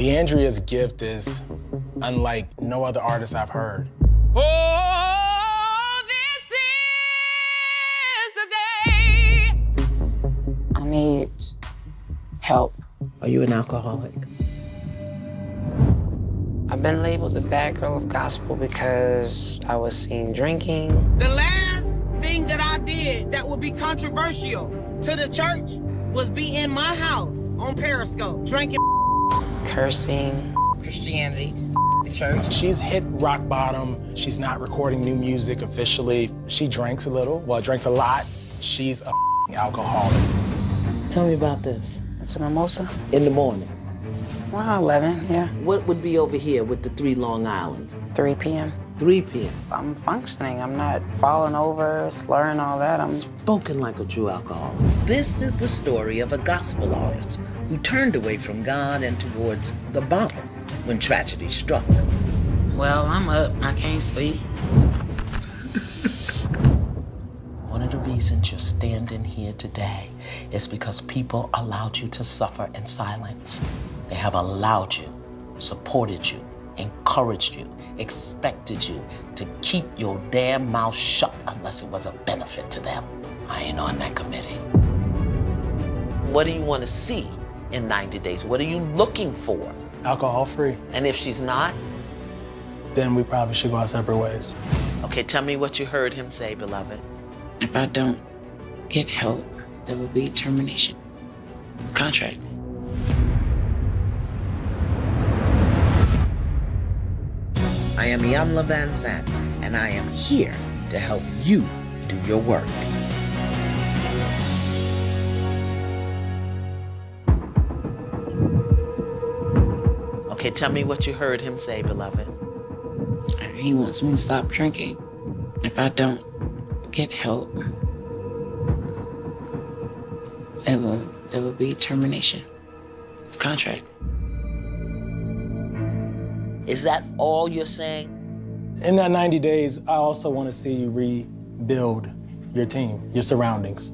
Leandria's gift is unlike no other artist I've heard. Oh, this is the day. I need help. Are you an alcoholic? I've been labeled the bad girl of gospel because I was seen drinking. The last thing that I did that would be controversial to the church was be in my house on Periscope, drinking, Cursing. Christianity, the church. She's hit rock bottom. She's not recording new music officially. She drinks a little, well, drinks a lot. She's a alcoholic. Tell me about this. It's a mimosa. In the morning. Around 11, yeah. What would be over here with the 3 Long Islands? 3 p.m. 3 p.m. I'm functioning. I'm not falling over, slurring, all that. I'm Spoken like a true alcoholic. This is the story of a gospel artist who turned away from God and towards the bottle when tragedy struck. Well, I'm up. I can't sleep. One of the reasons you're standing here today is because people allowed you to suffer in silence. They have allowed you, supported you, encouraged you, expected you to keep your damn mouth shut unless it was a benefit to them. I ain't on that committee. What do you want to see in 90 days? What are you looking for? Alcohol-free. And if she's not? Then we probably should go our separate ways. Okay, tell me what you heard him say, beloved. If I don't get help, there will be termination. Contract. I am Iyanla Van Zandt, and I am here to help you do your work. Okay, tell me what you heard him say, beloved. He wants me to stop drinking. If I don't get help, there will be termination. Contract. Is that all you're saying? In that 90 days, I also want to see you rebuild your team, your surroundings.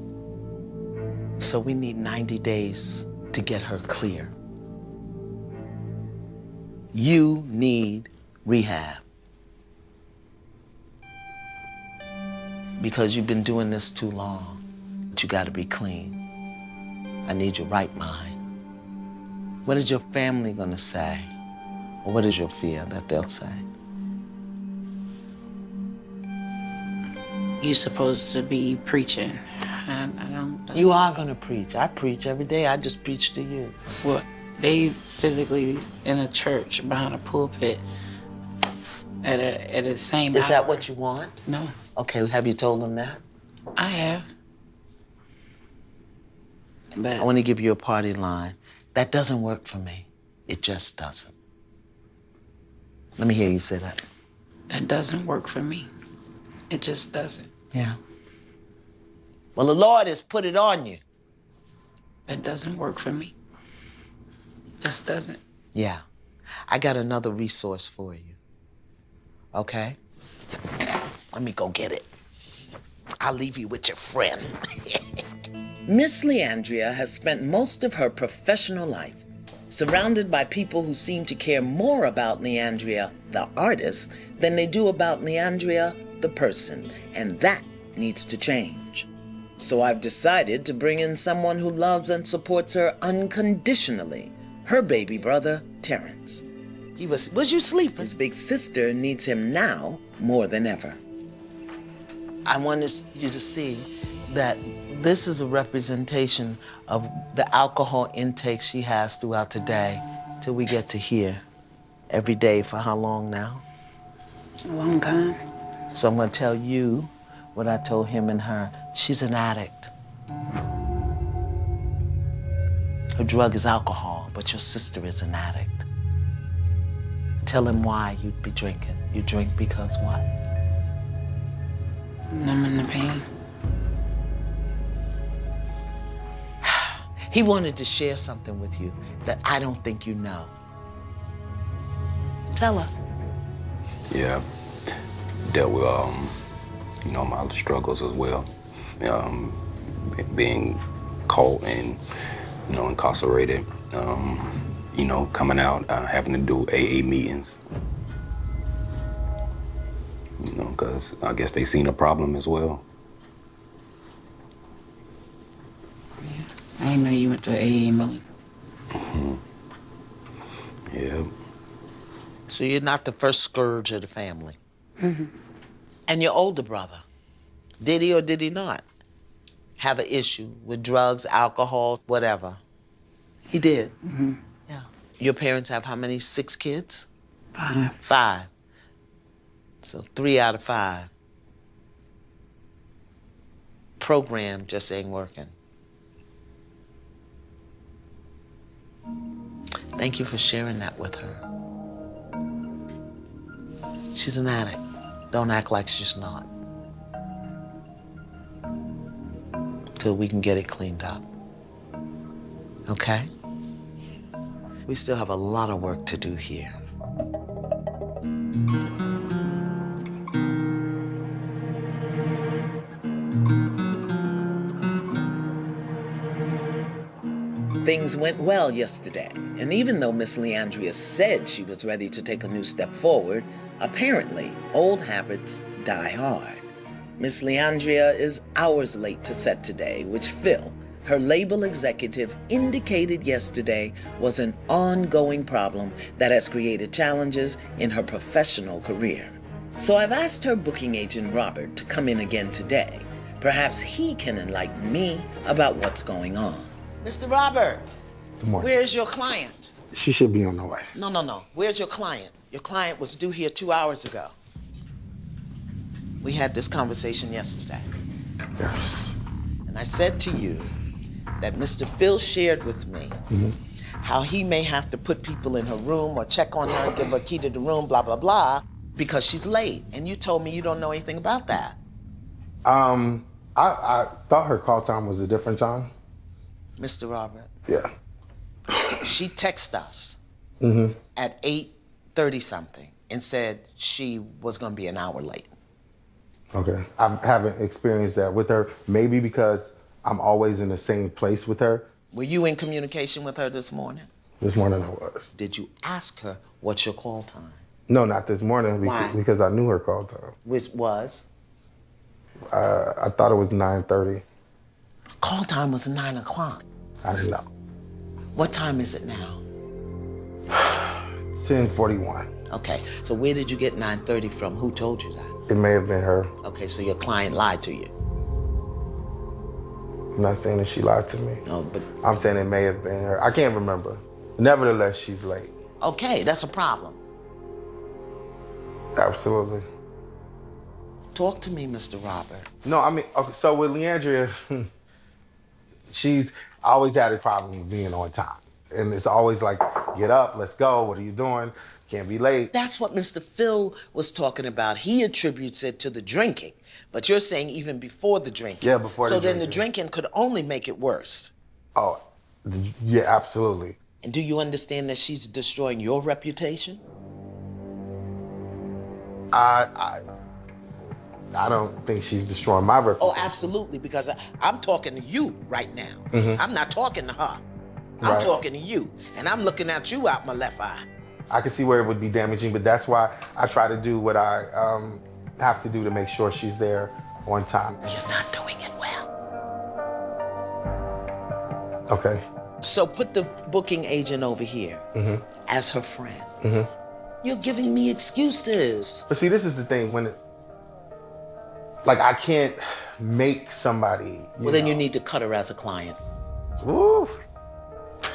So we need 90 days to get her clear. You need rehab. Because you've been doing this too long. You gotta be clean. I need your right mind. What is your family gonna say? Or what is your fear that they'll say? You're supposed to be preaching. I don't. You are gonna preach. I preach every day. I just preach to you. Well, they physically in a church behind a pulpit at the same hour. Is that what you want? No, Okay, have you told them that? I have. But I want to give you a party line. That doesn't work for me. It just doesn't. Let me hear you say that. that doesn't work for me. It just doesn't. Yeah. Well, the Lord has put it on you. That doesn't work for me. Just doesn't. Yeah. I got another resource for you. Okay? Let me go get it. I'll leave you with your friend. Miss Leandria has spent most of her professional life surrounded by people who seem to care more about Leandria, the artist, than they do about Leandria, the person, and that needs to change. So I've decided to bring in someone who loves and supports her unconditionally, her baby brother, Terrence. Was you sleeping? His big sister needs him now more than ever. I want you to see that this is a representation of the alcohol intake she has throughout the day till we get to here every day for how long now? A long time. So I'm gonna tell you what I told him and her. She's an addict. Her drug is alcohol, but your sister is an addict. Tell him why you'd be drinking. You drink because what? Numbing the pain. He wanted to share something with you that I don't think you know. Tell her. Yeah, dealt with, my struggles as well. Being caught and, incarcerated, you know, coming out, having to do AA meetings. You know, because I guess they seen a problem as well. Yeah. I didn't know you went to AA meeting. Yeah. So you're not the first scourge of the family. And your older brother, did he or did he not have an issue with drugs, alcohol, whatever? He did. Yeah. Your parents have how many? 6 kids? 5. 5. So 3 out of 5. Program just ain't working. Thank you for sharing that with her. She's an addict. Don't act like she's not. Till we can get it cleaned up. Okay? We still have a lot of work to do here. Things went well yesterday, and even though Miss Leandria said she was ready to take a new step forward, apparently old habits die hard. Miss Leandria is hours late to set today, which Phil, her label executive, indicated yesterday was an ongoing problem that has created challenges in her professional career. So I've asked her booking agent, Robert, to come in again today. Perhaps he can enlighten me about what's going on. Mr. Robert, Good morning. where's your client? She should be on her way. No. Where's your client? Your client was due here 2 hours ago. We had this conversation yesterday. Yes. And I said to you that Mr. Phil shared with me how he may have to put people in her room or check on her, give her a key to the room, blah, blah, blah, because she's late. And you told me you don't know anything about that. I thought her call time was a different time. Mr. Robert, Yeah. she texted us at 8:30 something and said she was gonna be an hour late. Okay. I haven't experienced that with her. Maybe because I'm always in the same place with her. Were you in communication with her this morning? This morning I was. Did you ask her what's your call time? No, not this morning Why? because I knew her call time. Which was? I thought it was 9:30. Call time was 9 o'clock. I didn't know. What time is it now? 10:41. Okay, so where did you get 9:30 from? Who told you that? It may have been her. Okay, so your client lied to you. I'm not saying that she lied to me. No, but I'm saying it may have been her. I can't remember. Nevertheless, she's late. okay, that's a problem. Absolutely. Talk to me, Mr. Robert. No, I mean, okay, so with Leandria, she's always had a problem with being on time. And it's always like, get up, let's go, what are you doing? Can't be late. That's what Mr. Phil was talking about. He attributes it to the drinking. But you're saying even before the drinking. Yeah, before the So then the drinking. drinking could only make it worse. Oh, yeah, absolutely. And do you understand that she's destroying your reputation? I don't think she's destroying my reputation. Oh, absolutely, because I'm talking to you right now. I'm not talking to her. I'm Right. talking to you, and I'm looking at you out my left eye. I can see where it would be damaging, but that's why I try to do what I have to do to make sure she's there on time. You're not doing it well. Okay. So put the booking agent over here as her friend. You're giving me excuses. But see, this is the thing, when I can't make somebody. Well, then you need to cut her as a client. Woo.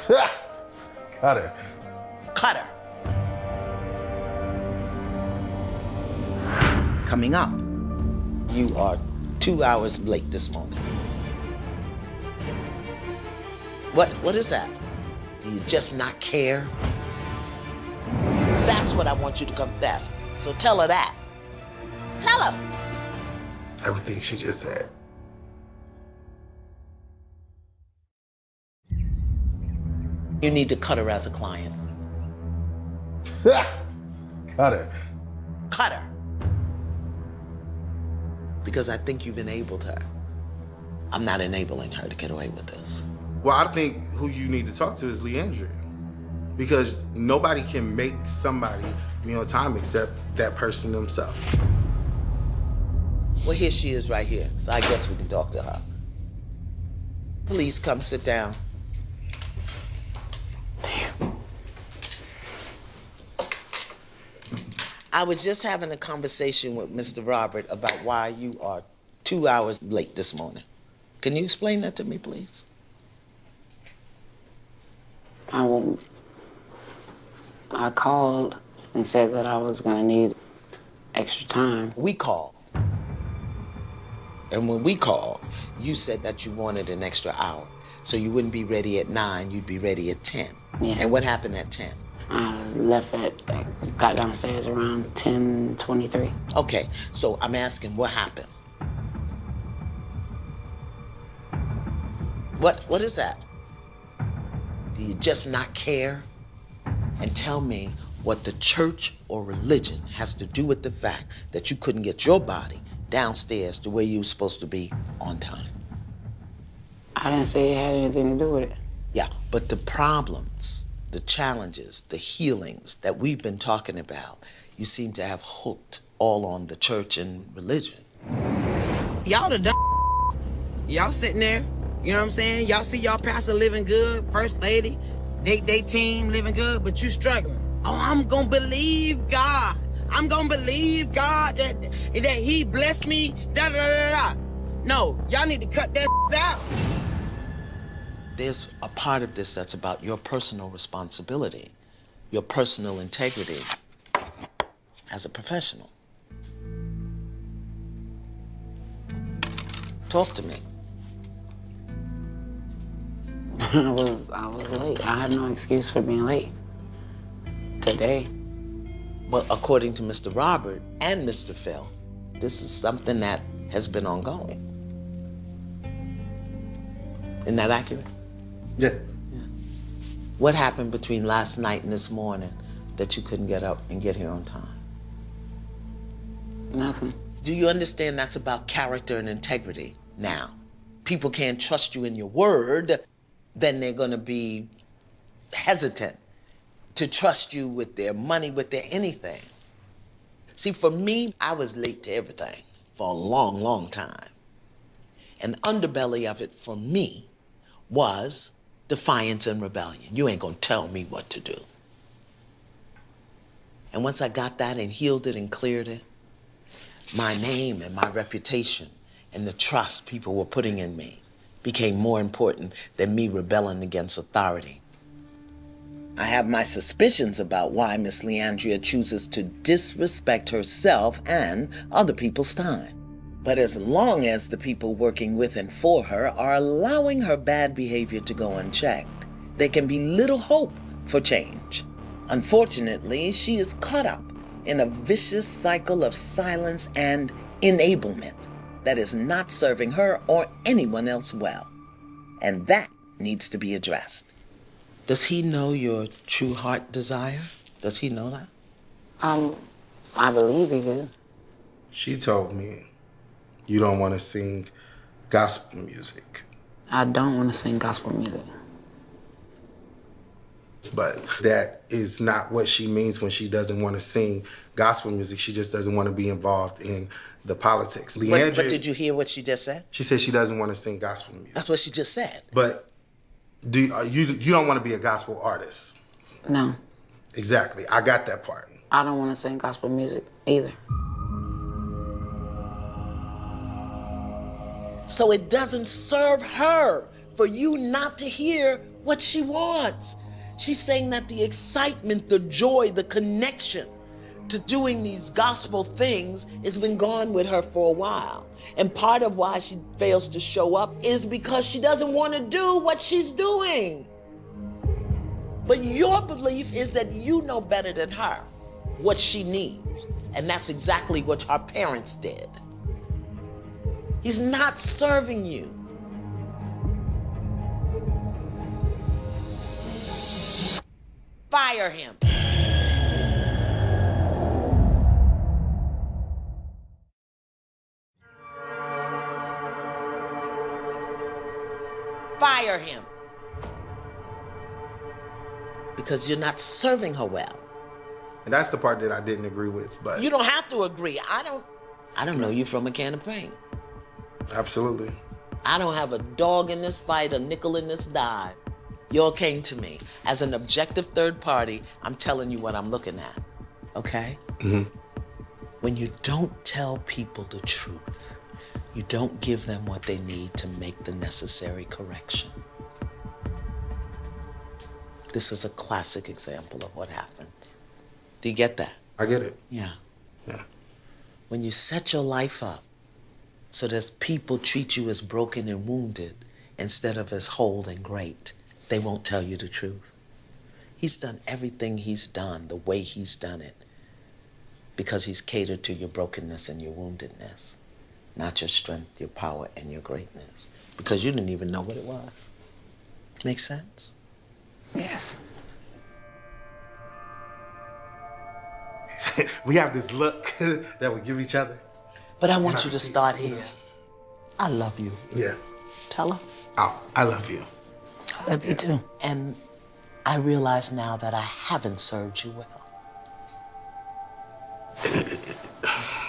Cut her. Cut her. Coming up, you are 2 hours late this morning. What is that? Do you just not care? That's what I want you to confess. So tell her that. Tell her. Everything she just said. You need to cut her as a client. Cut her. Cut her. Because I think you've enabled her. I'm not enabling her to get away with this. Well, I think who you need to talk to is Leandria. because nobody can make somebody be on time except that person themselves. Well, here she is right here, so I guess we can talk to her. Please come sit down. I was just having a conversation with Mr. Robert about why you are 2 hours late this morning. Can you explain that to me, please? I called and said that I was gonna need extra time. We called. And when we called, you said that you wanted an extra hour. So you wouldn't be ready at 9, you'd be ready at 10. Yeah. And what happened at 10? I got downstairs around 10:23. Okay, so I'm asking, what happened? What is that? Do you just not care? And tell me what the church or religion has to do with the fact that you couldn't get your body downstairs to where you were supposed to be on time. I didn't say it had anything to do with it. Yeah, but the problems, the challenges, the healings that we've been talking about, you seem to have hooked all on the church and religion. Y'all the dumb. Y'all sitting there, you know what I'm saying? Y'all see y'all pastor living good, first lady, they team living good, but you struggling. Oh, I'm gonna believe God. I'm gonna believe God that he blessed me, da da da da. No, y'all need to cut that out. There's a part of this that's about your personal responsibility, your personal integrity as a professional. Talk to me. I was late. I have no excuse for being late today. Well, according to Mr. Robert and Mr. Phil, this is something that has been ongoing. Isn't that accurate? Yeah. What happened between last night and this morning that you couldn't get up and get here on time? Nothing. Do you understand that's about character and integrity now? People can't trust you in your word, then they're gonna be hesitant to trust you with their money, with their anything. See, for me, I was late to everything for a long, long time. And the underbelly of it for me was defiance and rebellion. You ain't gonna tell me what to do. And once I got that and healed it and cleared it, my name and my reputation and the trust people were putting in me became more important than me rebelling against authority. I have my suspicions about why Miss Leandria chooses to disrespect herself and other people's time. But as long as the people working with and for her are allowing her bad behavior to go unchecked, there can be little hope for change. Unfortunately, she is caught up in a vicious cycle of silence and enablement that is not serving her or anyone else well. And that needs to be addressed. Does he know your true heart desire? Does he know that? I believe he did. She told me you don't want to sing gospel music. I don't want to sing gospel music. But that is not what she means when she doesn't want to sing gospel music. She just doesn't want to be involved in the politics. But did you hear what she just said? She said she doesn't want to sing gospel music. That's what she just said. But you don't want to be a gospel artist. No. Exactly. I got that part. I don't want to sing gospel music either. So it doesn't serve her for you not to hear what she wants. She's saying that the excitement, the joy, the connection to doing these gospel things has been gone with her for a while. And part of why she fails to show up is because she doesn't want to do what she's doing. But your belief is that you know better than her what she needs. And that's exactly what her parents did. He's not serving you. Fire him. Fire him. because you're not serving her well. And that's the part that I didn't agree with, but... You don't have to agree. I don't know you from a can of paint. Absolutely. I don't have a dog in this fight, a nickel in this dime. Y'all came to me. As an objective third party, I'm telling you what I'm looking at, okay? When you don't tell people the truth, you don't give them what they need to make the necessary correction. This is a classic example of what happens. Do you get that? I get it. Yeah. Yeah. When you set your life up so that people treat you as broken and wounded instead of as whole and great, they won't tell you the truth. He's done everything he's done the way he's done it because he's catered to your brokenness and your woundedness, not your strength, your power, and your greatness, because you didn't even know what it was. Make sense? Yes. We have this look that we give each other. But I want you to start here. I love you. Yeah. Tell her. Oh, I love you. I love you too. And I realize now that I haven't served you well.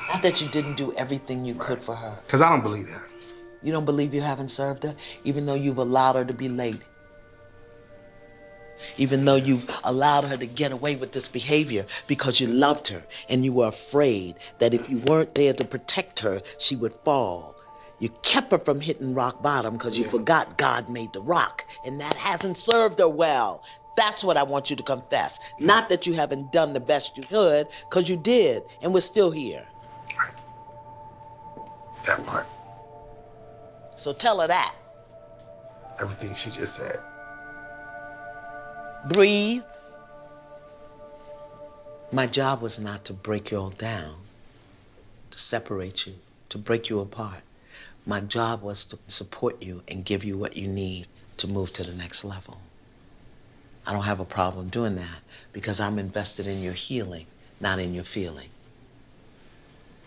Not that you didn't do everything you could for her. Because I don't believe that. You don't believe you haven't served her, even though you've allowed her to be late? Even though you've allowed her to get away with this behavior because you loved her and you were afraid that if you weren't there to protect her, she would fall. You kept her from hitting rock bottom because you forgot God made the rock, and that hasn't served her well. That's what I want you to confess. Not that you haven't done the best you could, because you did, and we're still here. Right. That part. So tell her that. Everything she just said. Breathe. My job was not to break you all down, to separate you, to break you apart. My job was to support you and give you what you need to move to the next level. I don't have a problem doing that because I'm invested in your healing, not in your feeling.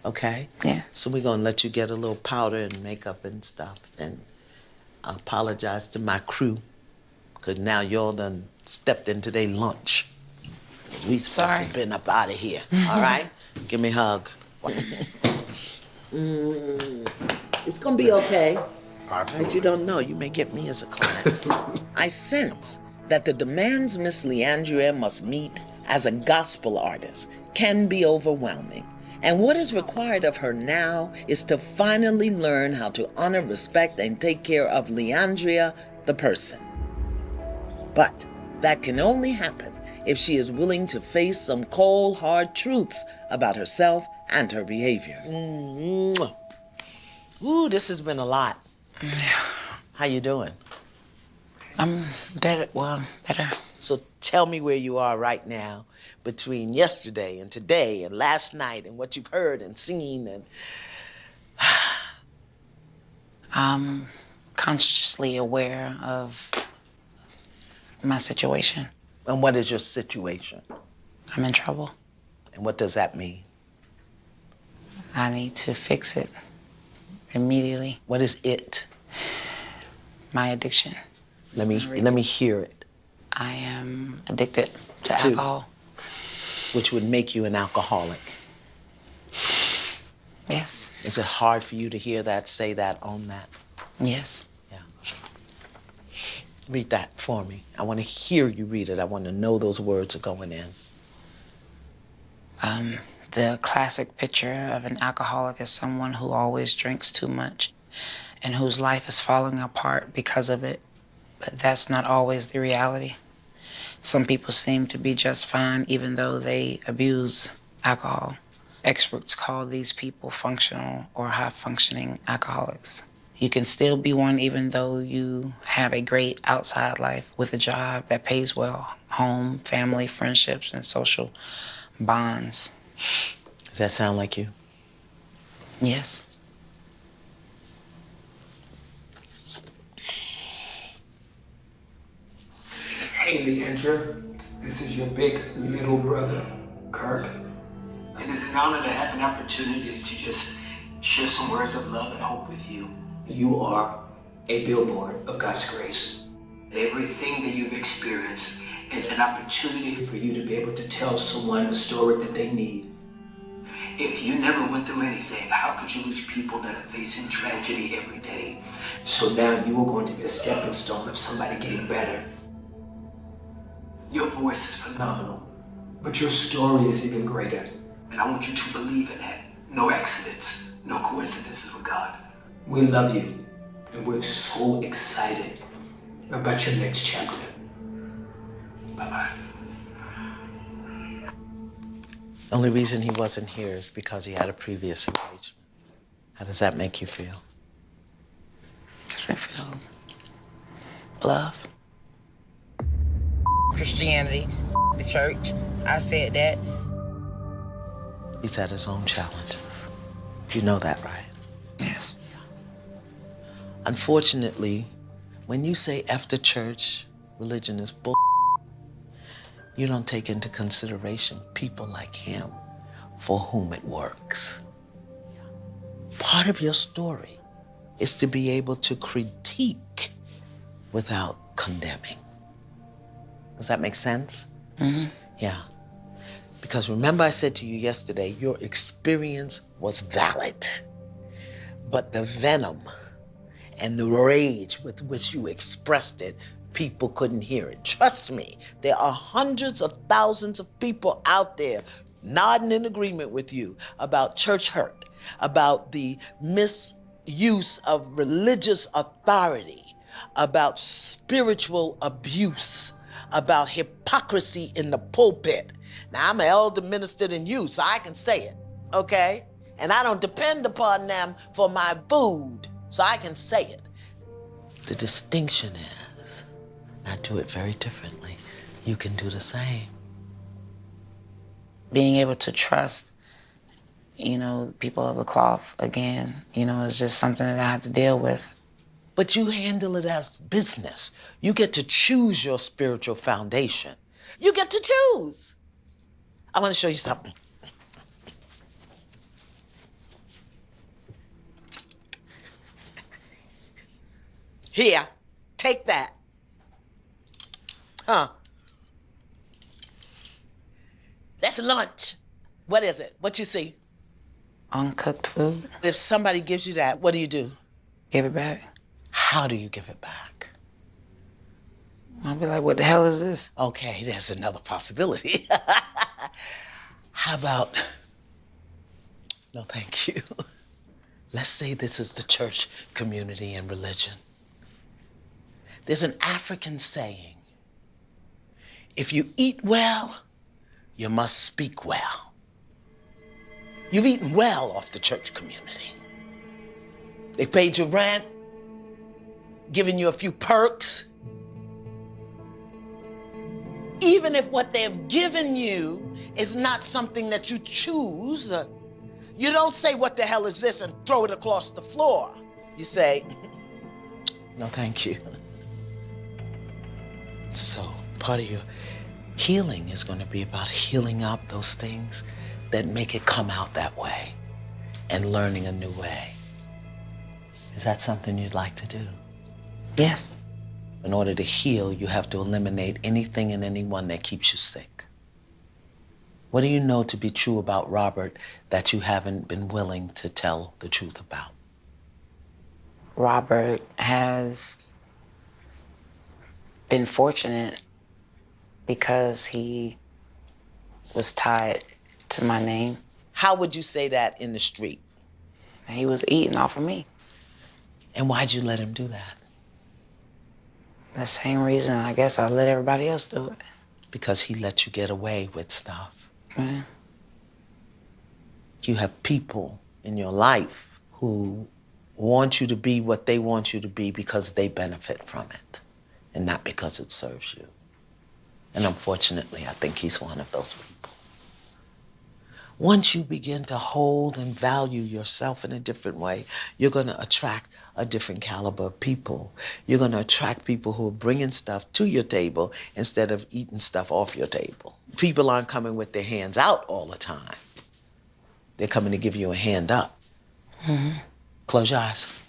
Okay? Yeah. So we're gonna let you get a little powder and makeup and stuff, and I apologize to my crew because now y'all done stepped into their lunch. We Sorry. been up out of here. All right? Give me a hug. It's gonna be okay. Absolutely. You don't know. You may get me as a client. I sense that the demands Miss Leandria must meet as a gospel artist can be overwhelming. And what is required of her now is to finally learn how to honor, respect, and take care of Leandria, the person. But that can only happen if she is willing to face some cold, hard truths about herself and her behavior. Ooh, this has been a lot. Yeah. How you doing? I'm better. Well, better. So tell me where you are right now between yesterday and today and last night and what you've heard and seen and... I'm consciously aware of my situation. And what is your situation? I'm in trouble. And what does that mean? I need to fix it immediately. What is it? My addiction. Let me hear it. I am addicted to alcohol. Which would make you an alcoholic. Yes. Is it hard for you to hear that, say that, own that? Yes. Yeah. Read that for me. I want to hear you read it. I want to know those words are going in. The classic picture of an alcoholic is someone who always drinks too much and whose life is falling apart because of it. But that's not always the reality. Some people seem to be just fine even though they abuse alcohol. Experts call these people functional or high-functioning alcoholics. You can still be one even though you have a great outside life with a job that pays well, home, family, friendships, and social bonds. Does that sound like you? Yes. Hey, Leandra. This is your big little brother, Kirk. It is an honor to have an opportunity to just share some words of love and hope with you. You are a billboard of God's grace. Everything that you've experienced is an opportunity for you to be able to tell someone the story that they need. If you never went through anything, how could you reach people that are facing tragedy every day? So now you are going to be a stepping stone of somebody getting better. Your voice is phenomenal, but your story is even greater. And I want you to believe in that. No accidents, no coincidences with God. We love you, and we're so excited about your next chapter. Bye-bye. The only reason he wasn't here is because he had a previous engagement. How does that make you feel? Makes me feel love. Christianity, the church. I said that. He's had his own challenges. You know that, right? Yes. Unfortunately, when you say F the church, religion is bull, you don't take into consideration people like him for whom it works. Part of your story is to be able to critique without condemning. Does that make sense? Mm-hmm. Yeah. Because remember I said to you yesterday, your experience was valid, but the venom and the rage with which you expressed it, people couldn't hear it. Trust me, there are hundreds of thousands of people out there nodding in agreement with you about church hurt, about the misuse of religious authority, about spiritual abuse, about hypocrisy in the pulpit. Now, I'm an elder minister than you, so I can say it, okay? And I don't depend upon them for my food, so I can say it. The distinction is, I do it very differently. You can do the same. Being able to trust, people of the cloth again, is just something that I have to deal with. But you handle it as business. You get to choose your spiritual foundation. You get to choose. I want to show you something. Here, take that. Huh? That's lunch. What is it? What you see? Uncooked food. If somebody gives you that, what do you do? Give it back. How do you give it back? I'll be like, what the hell is this? Okay, there's another possibility. How about, no thank you. Let's say this is the church community and religion. There's an African saying, if you eat well, you must speak well. You've eaten well off the church community. They've paid your rent, given you a few perks. Even if what they've given you is not something that you choose, you don't say, what the hell is this, and throw it across the floor. You say, no, thank you. So part of your healing is going to be about healing out those things that make it come out that way and learning a new way. Is that something you'd like to do? Yes. In order to heal, you have to eliminate anything and anyone that keeps you sick. What do you know to be true about Robert that you haven't been willing to tell the truth about? Robert has been fortunate because he was tied to my name. How would you say that in the street? He was eating off of me. And why'd you let him do that? The same reason I guess I let everybody else do it. Because he let you get away with stuff. Mm-hmm. You have people in your life who want you to be what they want you to be because they benefit from it and not because it serves you. And unfortunately, I think he's one of those people. Once you begin to hold and value yourself in a different way, you're going to attract a different caliber of people. You're going to attract people who are bringing stuff to your table instead of eating stuff off your table. People aren't coming with their hands out all the time. They're coming to give you a hand up. Mm-hmm. Close your eyes.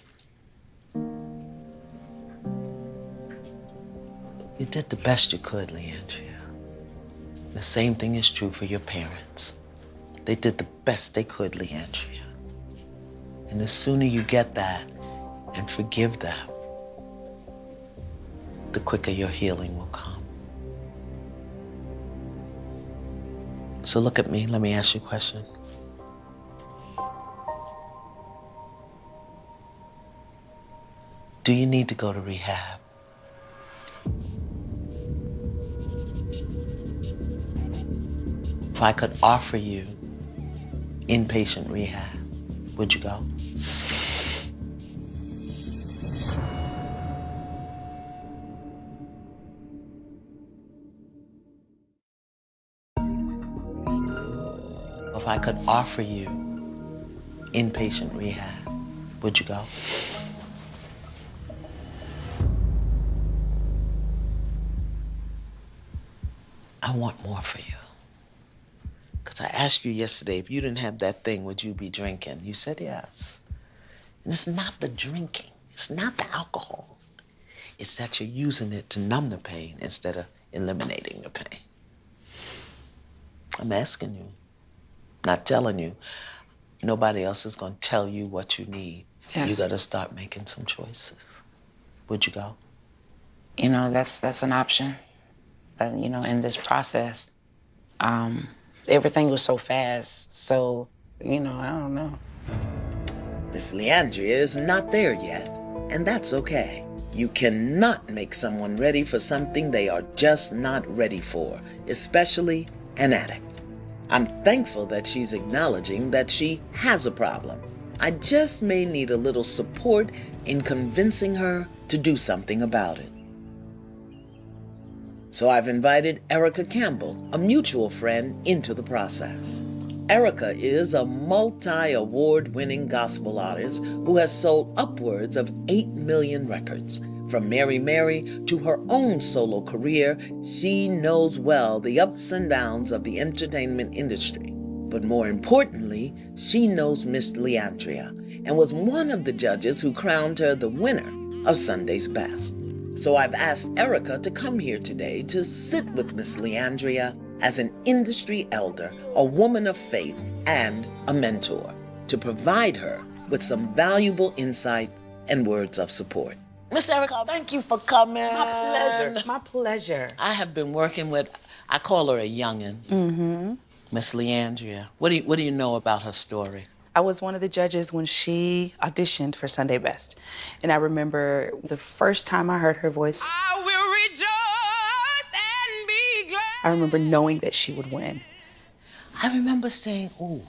You did the best you could, Leandria. The same thing is true for your parents. They did the best they could, Leandria. And the sooner you get that and forgive them, the quicker your healing will come. So look at me, let me ask you a question. Do you need to go to rehab? If I could offer you inpatient rehab, would you go? If I could offer you inpatient rehab, would you go? I want more for you. Because I asked you yesterday, if you didn't have that thing, would you be drinking? You said yes. And it's not the drinking. It's not the alcohol. It's that you're using it to numb the pain instead of eliminating the pain. I'm asking you, not telling you. Nobody else is going to tell you what you need. Yes. You got to start making some choices. Would you go? You know, that's an option. But, you know, in this process, everything was so fast. So, you know, I don't know. Miss Leandria is not there yet, and that's okay. You cannot make someone ready for something they are just not ready for, especially an addict. I'm thankful that she's acknowledging that she has a problem. I just may need a little support in convincing her to do something about it. So I've invited Erica Campbell, a mutual friend, into the process. Erica is a multi-award-winning gospel artist who has sold upwards of 8 million records. From Mary Mary to her own solo career, she knows well the ups and downs of the entertainment industry. But more importantly, she knows Miss Leandria and was one of the judges who crowned her the winner of Sunday's Best. So I've asked Erica to come here today to sit with Miss Leandria as an industry elder, a woman of faith, and a mentor, to provide her with some valuable insight and words of support. Miss Erica, thank you for coming. My pleasure. My pleasure. I have been working with, I call her a youngin', Miss Leandria. What do you know about her story? I was one of the judges when she auditioned for Sunday Best. And I remember the first time I heard her voice, I will rejoice and be glad. I remember knowing that she would win. I remember saying, ooh,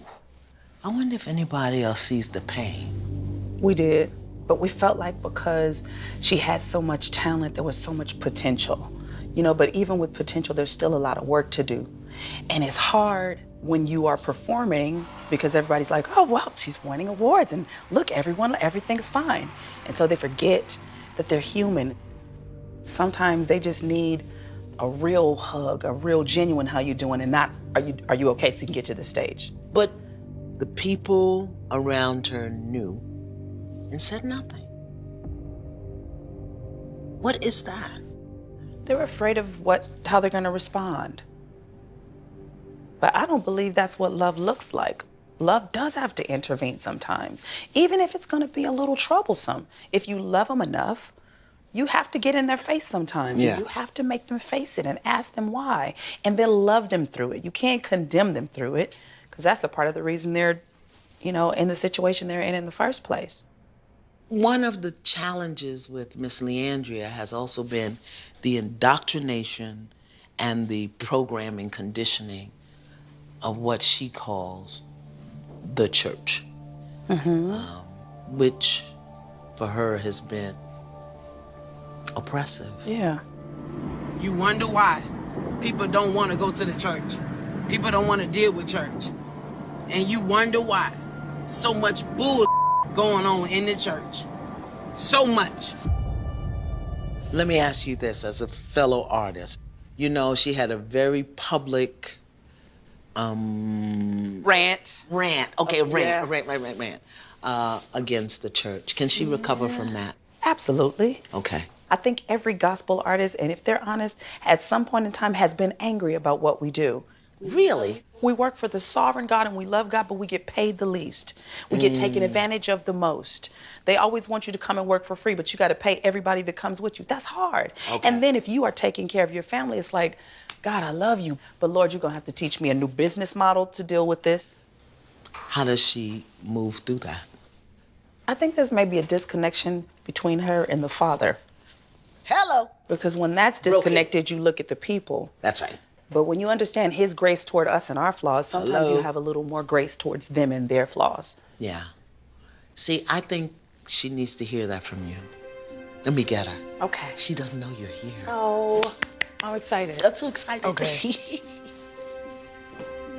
I wonder if anybody else sees the pain. We did, but we felt like because she had so much talent, there was so much potential. You know, but even with potential, there's still a lot of work to do. And it's hard when you are performing because everybody's like, oh, well, she's winning awards and look, everything's fine. And so they forget that they're human. Sometimes they just need a real hug, a real genuine how you doing and not, are you okay so you can get to the stage. But the people around her knew and said nothing. What is that? They're afraid of how they're gonna respond. But I don't believe that's what love looks like. Love does have to intervene sometimes, even if it's gonna be a little troublesome. If you love them enough, you have to get in their face sometimes. Yeah. You have to make them face it and ask them why, and then love them through it. You can't condemn them through it, because that's a part of the reason they're, you know, in the situation they're in the first place. One of the challenges with Miss Leandria has also been the indoctrination and the programming conditioning of what she calls the church, which for her has been oppressive. Yeah. You wonder why people don't want to go to the church. People don't want to deal with church. And you wonder why so much bull going on in the church. So much. Let me ask you this as a fellow artist. You know, she had a very public Rant. Okay, Yeah. rant against the church. Can she recover from that? Absolutely. Okay. I think every gospel artist, and if they're honest, at some point in time has been angry about what we do. Really? We work for the sovereign God and we love God, but we get paid the least. We get taken advantage of the most. They always want you to come and work for free, but you got to pay everybody that comes with you. That's hard. Okay. And then if you are taking care of your family, it's like, God, I love you, but Lord, you're going to have to teach me a new business model to deal with this. How does she move through that? I think there's maybe a disconnection between her and the Father. Hello. Because when that's disconnected, you look at the people. That's right. But when you understand his grace toward us and our flaws, sometimes Hello. you have a little more grace towards them and their flaws. Yeah. See, I think she needs to hear that from you. Let me get her. Okay. She doesn't know you're here. Oh, I'm excited. That's so excited. Okay.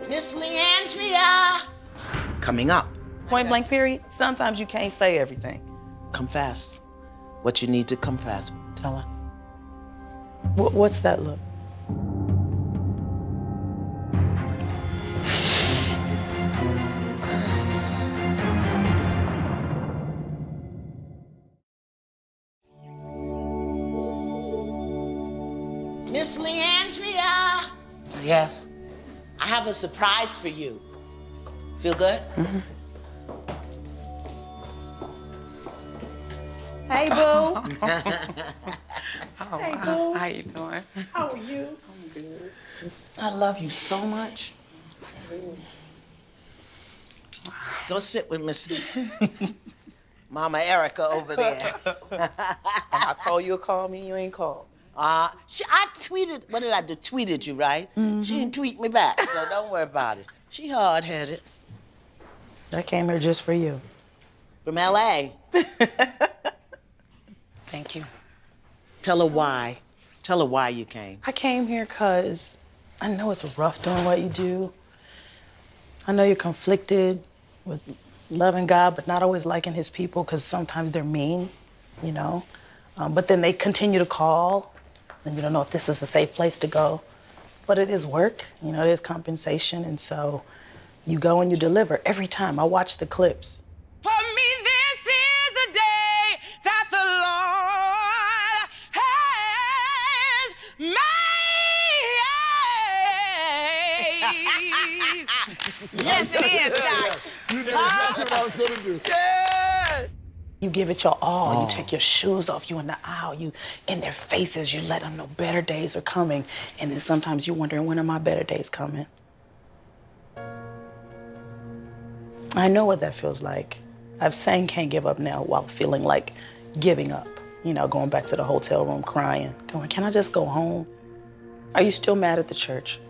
Miss Leandria. Coming up. Point blank period, sometimes you can't say everything. Confess what you need to confess. Tell her. What's that look? Miss Leandria. Yes. I have a surprise for you. Feel good? Mm-hmm. Hey, boo. Hey, boo. How you doing? How are you? I'm good. I love you so much. Go sit with Miss Mama Erica over there. I told you to call me, you ain't called. I tweeted, what did I do? Tweeted you, right? She didn't tweet me back, so don't worry about it. She hard-headed. I came here just for you. From L.A. Thank you. Tell her why. Tell her why you came. I came here because I know it's rough doing what you do. I know you're conflicted with loving God, but not always liking his people because sometimes they're mean, you know? But then they continue to call, and you don't know if this is a safe place to go. But it is work, you know, there's compensation, and so you go and you deliver every time. I watch the clips. For me, this is the day that the Lord has made. Yes, it is, Doc. You did exactly what I was gonna do. Yes. You give it your all. You take your shoes off. You in the aisle. You in their faces. You let them know better days are coming. And then sometimes you're wondering, when are my better days coming? I know what that feels like. I've sang Can't Give Up Now while feeling like giving up. You know, going back to the hotel room crying. Going, can I just go home? Are you still mad at the church?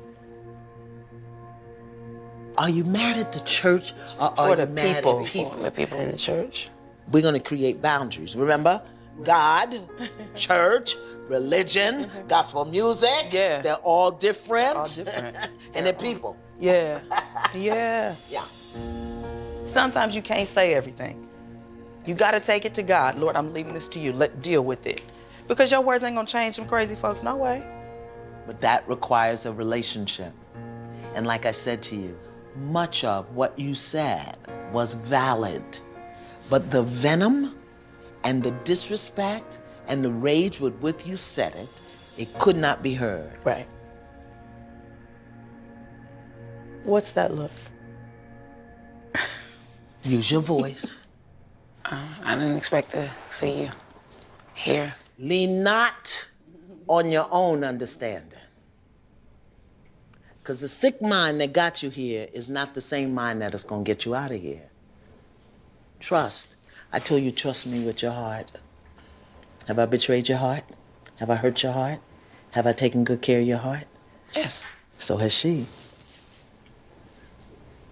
Are you mad at the church or are you mad at people? The people in the church. We're going to create boundaries. Remember? God, church, religion, gospel music. Yeah. They're all different. All different. And they're people. Yeah. Yeah. Yeah. Sometimes you can't say everything. You got to take it to God. Lord, I'm leaving this to you. Deal with it. Because your words ain't going to change some crazy folks. No way. But that requires a relationship. And like I said to you, much of what you said was valid. But the venom and the disrespect and the rage with which you said it, it could not be heard. Right. What's that look? Use your voice. I didn't expect to see you here. Lean not on your own understanding. Because the sick mind that got you here is not the same mind that is going to get you out of here. Trust. I told you, trust me with your heart. Have I betrayed your heart? Have I hurt your heart? Have I taken good care of your heart? Yes. So has she.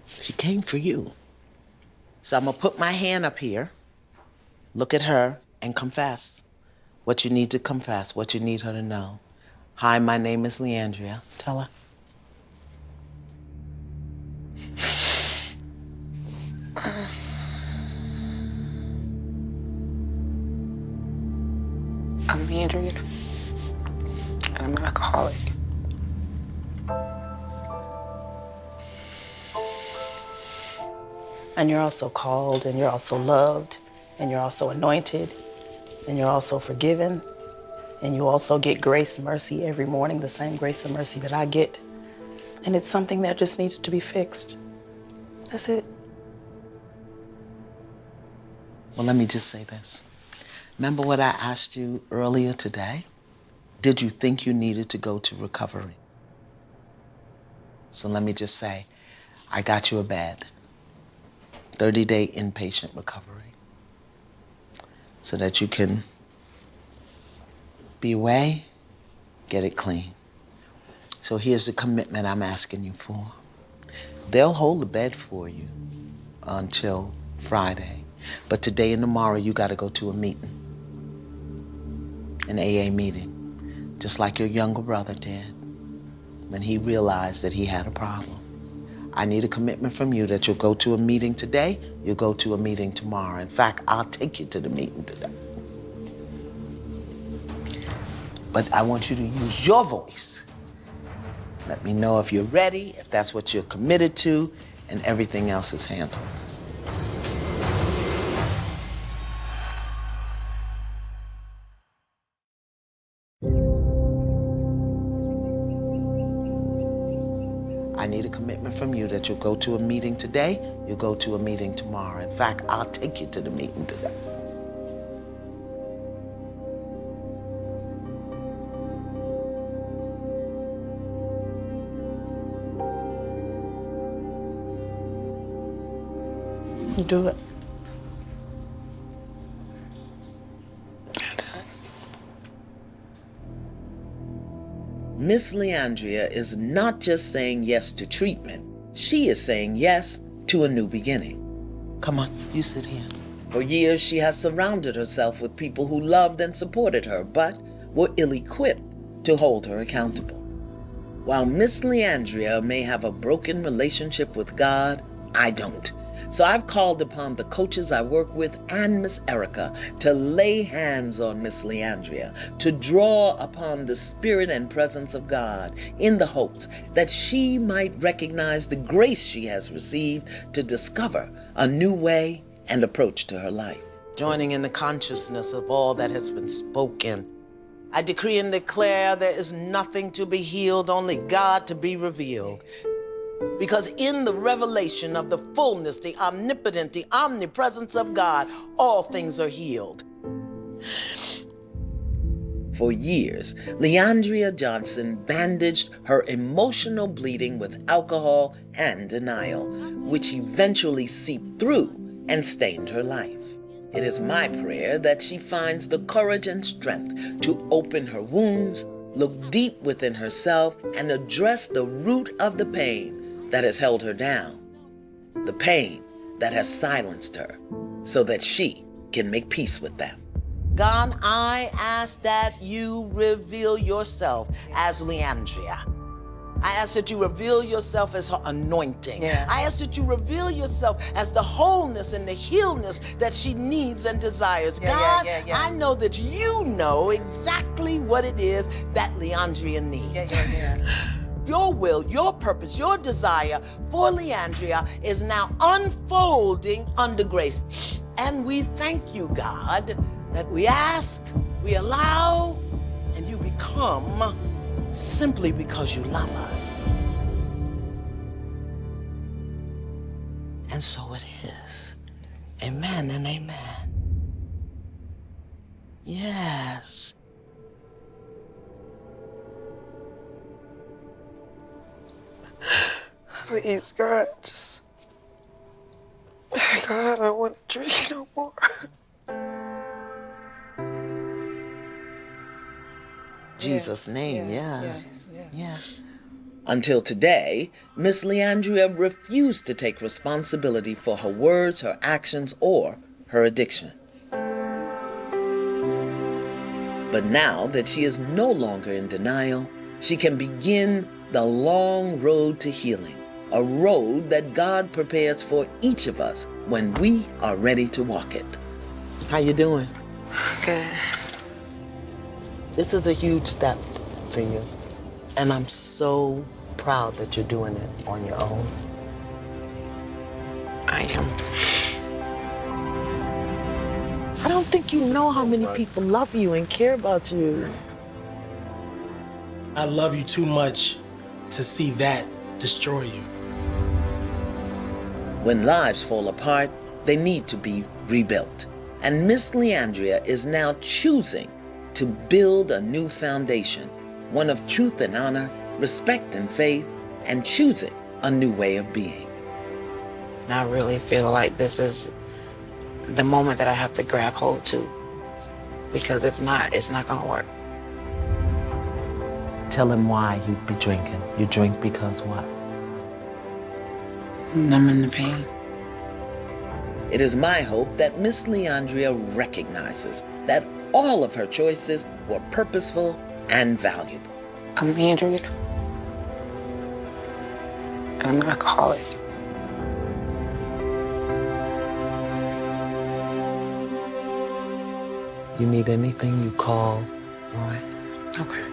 She came for you. So I'm going to put my hand up here, look at her, and confess what you need to confess, what you need her to know. Hi, my name is Leandria. Tell her. I'm Andrea, and I'm an alcoholic. And you're also called, and you're also loved, and you're also anointed, and you're also forgiven, And you also get grace, mercy every morning, the same grace and mercy that I get. And it's something that just needs to be fixed. That's it. Well, let me just say this. Remember what I asked you earlier today? Did you think you needed to go to recovery? So let me just say, I got you a bed. 30-day inpatient recovery. So that you can be away, get it clean. So here's the commitment I'm asking you for. They'll hold the bed for you until Friday. But today and tomorrow, you got to go to a meeting, an AA meeting, just like your younger brother did when he realized that he had a problem. I need a commitment from you that you'll go to a meeting today, you'll go to a meeting tomorrow. In fact, I'll take you to the meeting today. But I want you to use your voice. Let me know if you're ready, if that's what you're committed to, and everything else is handled. I need a commitment from you that you'll go to a meeting today, you'll go to a meeting tomorrow. In fact, I'll take you to the meeting today. You do it. Miss Leandria is not just saying yes to treatment. She is saying yes to a new beginning. Come on, you sit here. For years, she has surrounded herself with people who loved and supported her, but were ill-equipped to hold her accountable. While Miss Leandria may have a broken relationship with God, I don't. So I've called upon the coaches I work with and Miss Erica to lay hands on Miss Leandria, to draw upon the spirit and presence of God in the hopes that she might recognize the grace she has received to discover a new way and approach to her life. Joining in the consciousness of all that has been spoken, I decree and declare there is nothing to be healed, only God to be revealed. Because in the revelation of the fullness, the omnipotent, the omnipresence of God, all things are healed. For years, Leandria Johnson bandaged her emotional bleeding with alcohol and denial, which eventually seeped through and stained her life. It is my prayer that she finds the courage and strength to open her wounds, look deep within herself, and address the root of the pain that has held her down, the pain that has silenced her, so that she can make peace with them. God, I ask that you reveal yourself as Leandria. I ask that you reveal yourself as her anointing. Yeah. I ask that you reveal yourself as the wholeness and the healness that she needs and desires. God, I know that you know exactly what it is that Leandria needs. Your will, your purpose, your desire for Leandria is now unfolding under grace. And we thank you, God, that we ask, we allow, and you become simply because you love us. And so it is. Amen and amen. Yes. Please, God, just... God, I don't want to drink no more. Jesus' name, yeah. Until today, Miss Leandria refused to take responsibility for her words, her actions, or her addiction. But now that she is no longer in denial, she can begin the long road to healing, a road that God prepares for each of us when we are ready to walk it. How you doing? Good. This is a huge step for you. And I'm so proud that you're doing it on your own. I am. I don't think you know how many people love you and care about you. I love you too much to see that destroy you. When lives fall apart, they need to be rebuilt. And Miss Leandria is now choosing to build a new foundation, one of truth and honor, respect and faith, and choosing a new way of being. I really feel like this is the moment that I have to grab hold to, because if not, it's not gonna work. Tell him why you be drinking. You drink because what? Numbing the pain. It is my hope that Miss Leandria recognizes that all of her choices were purposeful and valuable. I'm Andrea, and I'm an alcoholic. You need anything, you call Roy. Okay.